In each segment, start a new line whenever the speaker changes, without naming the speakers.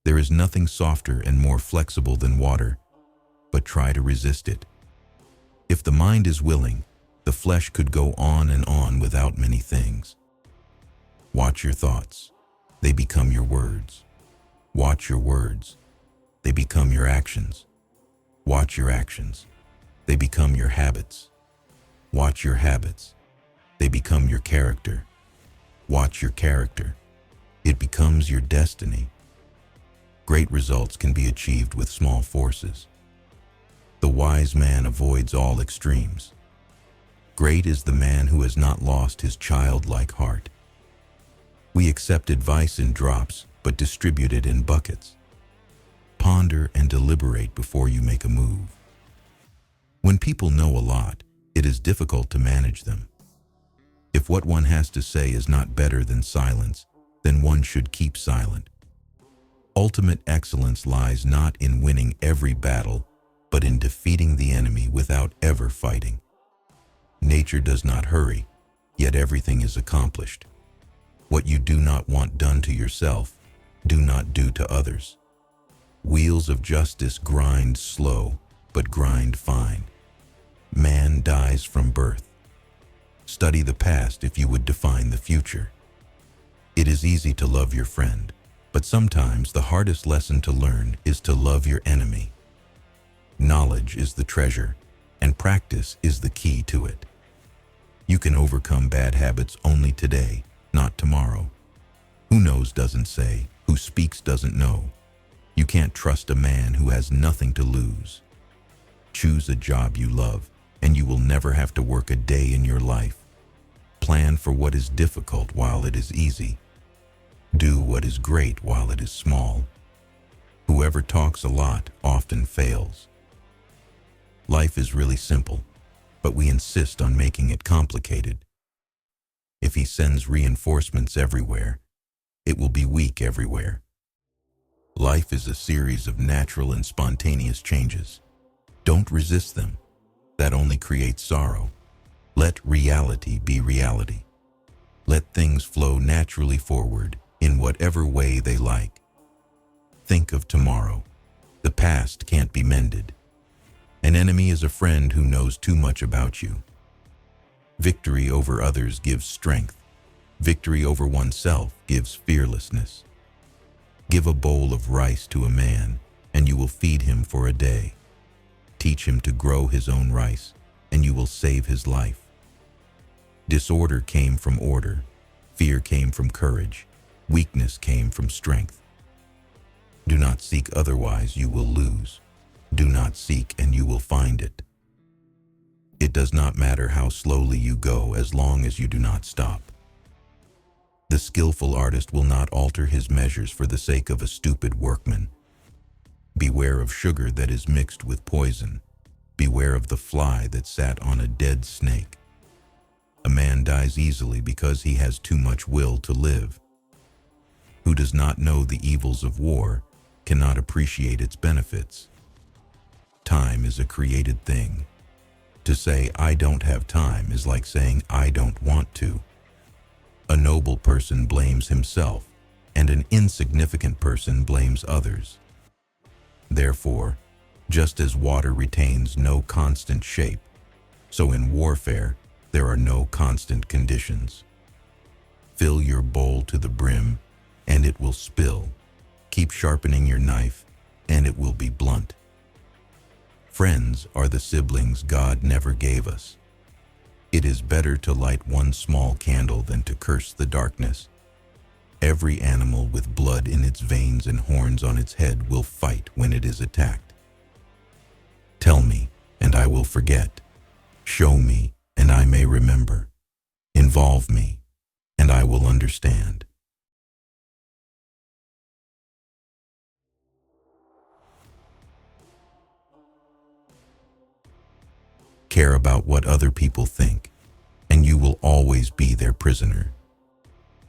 There is nothing softer and more flexible than water, but try to resist it. If the mind is willing, the flesh could go on and on without many things. Watch your thoughts. They become your words. Watch your words. They become your actions. Watch your actions. They become your habits. Watch your habits. They become your character. Watch your character. It becomes your destiny. Great results can be achieved with small forces. The wise man avoids all extremes. Great is the man who has not lost his childlike heart. We accept advice in drops, but distribute it in buckets. Ponder and deliberate before you make a move. When people know a lot, it is difficult to manage them. If what one has to say is not better than silence, then one should keep silent. Ultimate excellence lies not in winning every battle, but in defeating the enemy without ever fighting. Nature does not hurry, yet everything is accomplished. What you do not want done to yourself, do not do to others. Wheels of justice grind slow, but grind fine. Man dies from birth. Study the past if you would define the future. It is easy to love your friend, but sometimes the hardest lesson to learn is to love your enemy. Knowledge is the treasure, and practice is the key to it. You can overcome bad habits only today, not tomorrow. Who knows doesn't say, who speaks doesn't know. You can't trust a man who has nothing to lose. Choose a job you love, and you will never have to work a day in your life. Plan for what is difficult while it is easy. Do what is great while it is small. Whoever talks a lot often fails. Life is really simple, but we insist on making it complicated. If he sends reinforcements everywhere, it will be weak everywhere. Life is a series of natural and spontaneous changes. Don't resist them. That only creates sorrow. Let reality be reality. Let things flow naturally forward in whatever way they like. Think of tomorrow. The past can't be mended. An enemy is a friend who knows too much about you. Victory over others gives strength. Victory over oneself gives fearlessness. Give a bowl of rice to a man, and you will feed him for a day. Teach him to grow his own rice, and you will save his life. Disorder came from order. Fear came from courage. Weakness came from strength. Do not seek, otherwise you will lose. Do not seek, and you will find it. It does not matter how slowly you go as long as you do not stop. The skillful artist will not alter his measures for the sake of a stupid workman. Beware of sugar that is mixed with poison. Beware of the fly that sat on a dead snake. A man dies easily because he has too much will to live. Who does not know the evils of war cannot appreciate its benefits. Time is a created thing. To say, I don't have time is like saying, I don't want to. A noble person blames himself, and an insignificant person blames others. Therefore, just as water retains no constant shape, so in warfare there are no constant conditions. Fill your bowl to the brim, and it will spill. Keep sharpening your knife, and it will be blunt. Friends are the siblings God never gave us. It is better to light one small candle than to curse the darkness. Every animal with blood in its veins and horns on its head will fight when it is attacked. Tell me, and I will forget. Show me, and I may remember. Involve me, and I will understand. Care about what other people think, and you will always be their prisoner.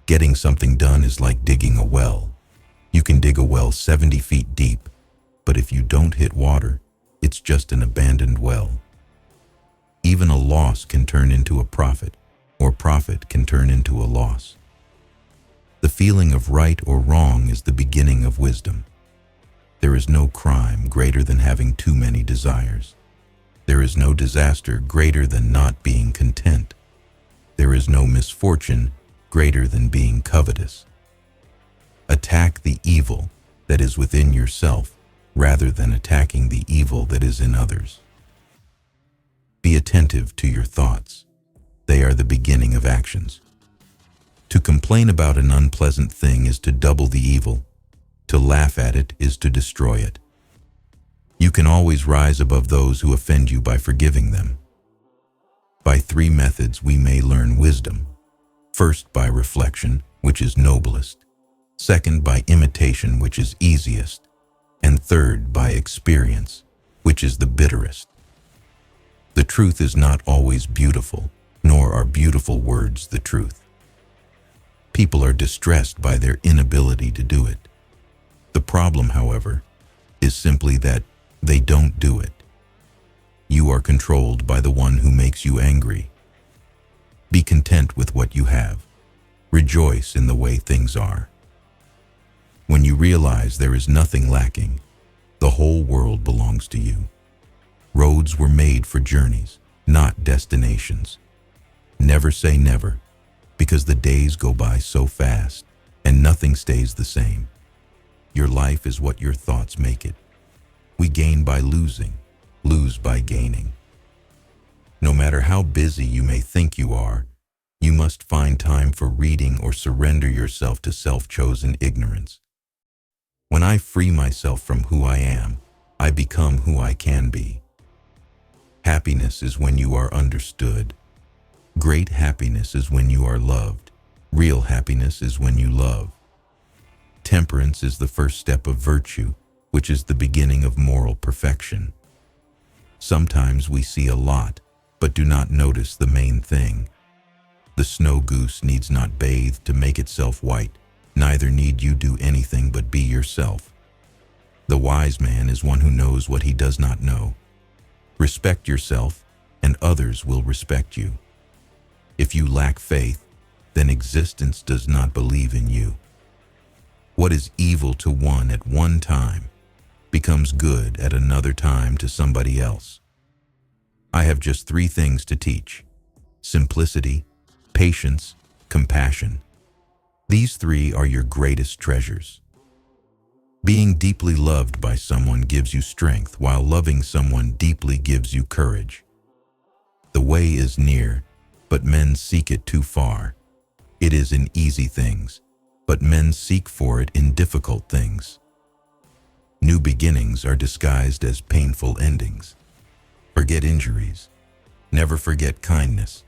Getting something done is like digging a well. You can dig a well 70 feet deep, but if you don't hit water, it's just an abandoned well. Even a loss can turn into a profit, or profit can turn into a loss. The feeling of right or wrong is the beginning of wisdom. There is no crime greater than having too many desires. There is no disaster greater than not being content. There is no misfortune greater than being covetous. Attack the evil that is within yourself rather than attacking the evil that is in others. Be attentive to your thoughts. They are the beginning of actions. To complain about an unpleasant thing is to double the evil. To laugh at it is to destroy it. You can always rise above those who offend you by forgiving them. By 3 methods we may learn wisdom. First, by reflection, which is noblest. Second, by imitation, which is easiest. And third, by experience, which is the bitterest. The truth is not always beautiful, nor are beautiful words the truth. People are distressed by their inability to do it. The problem, however, is simply that they don't do it. You are controlled by the one who makes you angry. Be content with what you have. Rejoice in the way things are. When you realize there is nothing lacking, the whole world belongs to you. Roads were made for journeys, not destinations. Never say never, because the days go by so fast and nothing stays the same. Your life is what your thoughts make it. We gain by losing, lose by gaining. No matter how busy you may think you are, you must find time for reading or surrender yourself to self-chosen ignorance. When I free myself from who I am, I become who I can be. Happiness is when you are understood. Great happiness is when you are loved. Real happiness is when you love. Temperance is the first step of virtue, which is the beginning of moral perfection. Sometimes we see a lot, but do not notice the main thing. The snow goose needs not bathe to make itself white, neither need you do anything but be yourself. The wise man is one who knows what he does not know. Respect yourself, and others will respect you. If you lack faith, then existence does not believe in you. What is evil to one at one time becomes good at another time to somebody else. I have just 3 things to teach: simplicity, patience, compassion. These 3 are your greatest treasures. Being deeply loved by someone gives you strength, while loving someone deeply gives you courage. The way is near, but men seek it too far. It is in easy things, but men seek for it in difficult things. New beginnings are disguised as painful endings. Forget injuries. Never forget kindness.